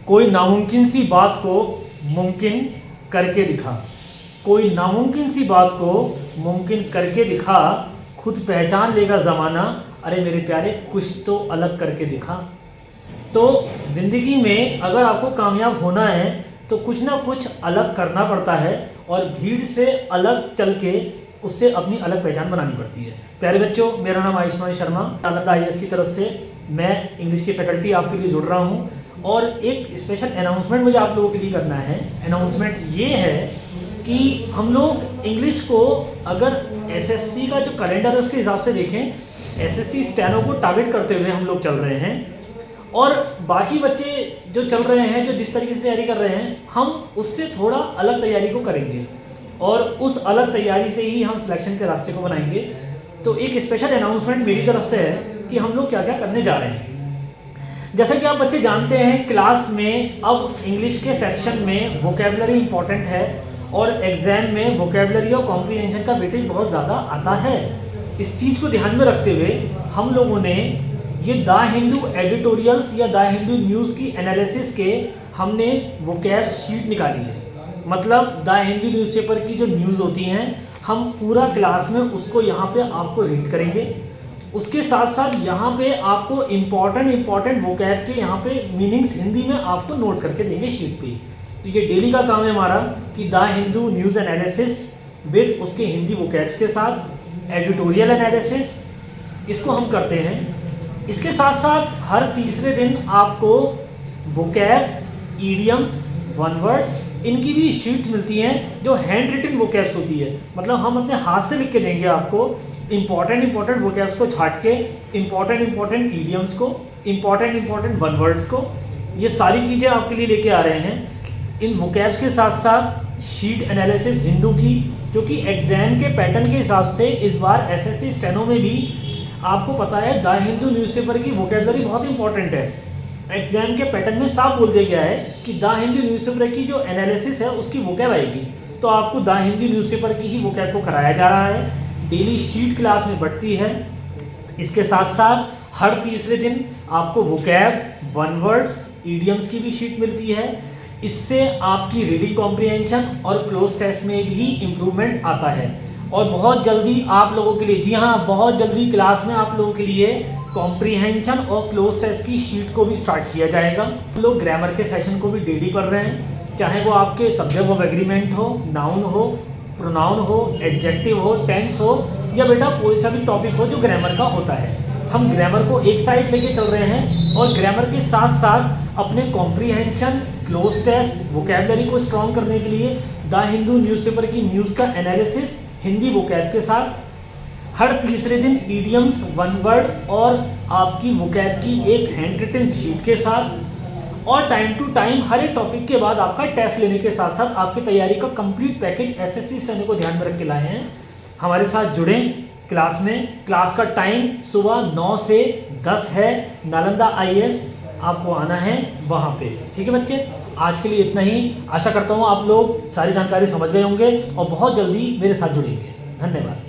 कोई नामुमकिन सी बात को मुमकिन करके दिखा। कोई नामुमकिन सी बात को मुमकिन करके दिखा, खुद पहचान लेगा ज़माना, अरे मेरे प्यारे कुछ तो अलग करके दिखा। तो ज़िंदगी में अगर आपको कामयाब होना है तो कुछ ना कुछ अलग करना पड़ता है और भीड़ से अलग चल के उससे अपनी अलग पहचान बनानी पड़ती है। प्यारे बच्चों, मेरा नाम आयुष्मान शर्मा, नालंदा IAS की तरफ से मैं इंग्लिश की फैकल्टी आपके लिए जुड़ रहा हूँ और एक स्पेशल अनाउंसमेंट मुझे आप लोगों के लिए करना है। अनाउंसमेंट ये है कि हम लोग इंग्लिश को अगर SSC का जो कैलेंडर है उसके हिसाब से देखें, SSC स्टेनो को टारगेट करते हुए हम लोग चल रहे हैं और बाकी बच्चे जो चल रहे हैं, जो जिस तरीके से तैयारी कर रहे हैं, हम उससे थोड़ा अलग तैयारी को करेंगे और उस अलग तैयारी से ही हम सिलेक्शन के रास्ते को बनाएंगे। तो एक स्पेशल अनाउंसमेंट मेरी तरफ से है कि हम लोग क्या क्या करने जा रहे हैं। जैसा कि आप बच्चे जानते हैं, क्लास में अब इंग्लिश के सेक्शन में वोकेबलरी इंपॉर्टेंट है और एग्जाम में वोकेबलरी और कॉम्प्रीहेंशन का वेटेज बहुत ज़्यादा आता है। इस चीज़ को ध्यान में रखते हुए हम लोगों ने ये द हिंदू एडिटोरियल्स या द हिंदू न्यूज़ की एनालिसिस के हमने वोकैब शीट निकाली है। मतलब द हिंदू न्यूज़पेपर की जो न्यूज़ होती हैं, हम पूरा क्लास में उसको यहाँ पे आपको रीड करेंगे। उसके साथ साथ यहाँ पे आपको इम्पॉर्टेंट वोकैब के यहाँ पे मीनिंग्स हिंदी में आपको नोट करके देंगे शीट पे। तो ये डेली का काम है हमारा कि the Hindu news analysis with उसके हिंदी वोकैब्स के साथ एडिटोरियल एनालिसिस, इसको हम करते हैं। इसके साथ साथ हर तीसरे दिन आपको वोकैब, ईडियम्स, वन वर्ड्स, इनकी भी शीट मिलती हैं जो हैंड रिटन वोकैब्स होती है। मतलब हम अपने हाथ से लिख के देंगे आपको इंपॉर्टेंट वोकैब्स को छाट के, इंपॉर्टेंट ईडियम्स को, इंपॉर्टेंट वन वर्ड्स को, ये सारी चीज़ें आपके लिए लेके आ रहे हैं। इन वोकैब्स के साथ साथ शीट एनालिसिस हिंदू की, जो कि एग्जाम के पैटर्न के हिसाब से इस बार SSC स्टेनो में भी आपको पता है द हिंदू न्यूज़पेपर की वोकैबलरी बहुत इंपॉर्टेंट है। एग्जाम के पैटर्न में साफ बोल दिया गया है कि द हिंदू न्यूज़पेपर की जो एनालिसिस है उसकी वोकैब आएगी, तो आपको द हिंदू न्यूज़पेपर की ही वोकैब को कराया जा रहा है। डेली शीट क्लास में बढ़ती है। इसके साथ साथ हर तीसरे दिन आपको वोकैब, वन वर्ड्स, ईडियम्स की भी शीट मिलती है। इससे आपकी रीडिंग कॉम्प्रीहेंशन और क्लोज टेस्ट में भी इम्प्रूवमेंट आता है। और बहुत जल्दी आप लोगों के लिए, जी हाँ, बहुत जल्दी क्लास में आप लोगों के लिए कॉम्प्रीहेंशन और क्लोज टेस्ट की शीट को भी स्टार्ट किया जाएगा। हम लोग ग्रामर के सेशन को भी डेली कर रहे हैं, चाहे वो आपके सब्जेक्ट ऑफ एग्रीमेंट हो, नाउन हो, प्रोनाउन हो, एडजेक्टिव हो, टेंस हो, या बेटा कोई सा भी टॉपिक हो जो ग्रामर का होता है। हम ग्रामर को एक साइड लेके चल रहे हैं और ग्रामर के साथ साथ अपने कॉम्प्रीहेंशन, क्लोज टेस्ट, वोकैबलरी को स्ट्रॉन्ग करने के लिए द हिंदू न्यूज़पेपर की न्यूज़ का एनालिसिस हिंदी वोकैब के साथ, हर तीसरे दिन ईडियम्स, वन वर्ड और आपकी वोकैब की एक हैंड रिटन शीट के साथ, और टाइम टू टाइम हर एक टॉपिक के बाद आपका टेस्ट लेने के साथ साथ आपकी तैयारी का कंप्लीट पैकेज SSC स्टेनो को ध्यान में रख के लाए हैं। हमारे साथ जुड़ें क्लास में। क्लास का टाइम सुबह 9 से 10 है, नालंदा IAS आपको आना है वहाँ पे। ठीक है बच्चे, आज के लिए इतना ही। आशा करता हूँ आप लोग सारी जानकारी समझ गए होंगे और बहुत जल्दी मेरे साथ जुड़ेंगे। धन्यवाद।